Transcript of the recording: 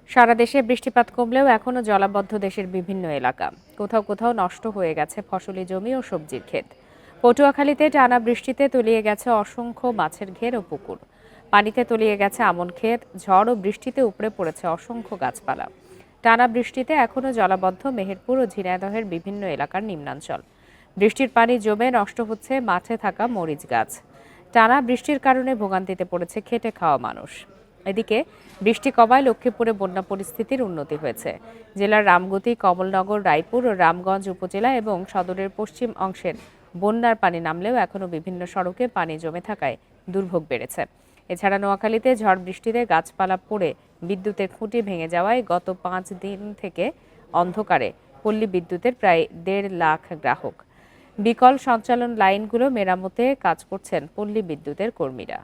সারা দেশে বৃষ্টিপাত কমলেও এখনো জলাবদ্ধ দেশের বিভিন্ন এলাকা। কোথাও কোথাও নষ্ট হয়ে গেছে ফসলি জমি ও সবজির ক্ষেত। পটুয়াখালীতে টানা বৃষ্টিতে তলিয়ে গেছে অসংখ্য মাছের ঘের ও পুকুর। পানিতে তলিয়ে গেছে আমন ক্ষেত। ঝড় ও বৃষ্টিতে উপড়ে পড়েছে অসংখ্য গাছপালা। টানা বৃষ্টিতে এখনো জলাবদ্ধ মেহেরপুর ও ঝিনাইদহের বিভিন্ন এলাকার নিম্নাঞ্চল। বৃষ্টির পানি জমে নষ্ট হচ্ছে মাঠে থাকা মরিচ গাছ। টানা বৃষ্টির কারণে ভোগান্তিতে পড়েছে খেটে খাওয়া মানুষ। এদিকে বৃষ্টি কমায় লক্ষ্মীপুরে বন্যা পরিস্থিতির উন্নতি হয়েছে। জেলার রামগতি, কমলনগর, রায়পুর ও রামগঞ্জ উপজেলা এবং সদরের পশ্চিম অংশের বন্যার পানি নামলেও এখনও বিভিন্ন সড়কে পানি জমে থাকায় দুর্ভোগ বেড়েছে। এছাড়া নোয়াখালীতে ঝড় বৃষ্টিতে গাছপালা পড়ে বিদ্যুতের খুঁটি ভেঙে যাওয়ায় গত 5 দিন থেকে অন্ধকারে পল্লী বিদ্যুতের প্রায় 1.5 লাখ গ্রাহক। বিকল সঞ্চালন লাইনগুলো মেরামতে কাজ করছেন পল্লী বিদ্যুতের কর্মীরা।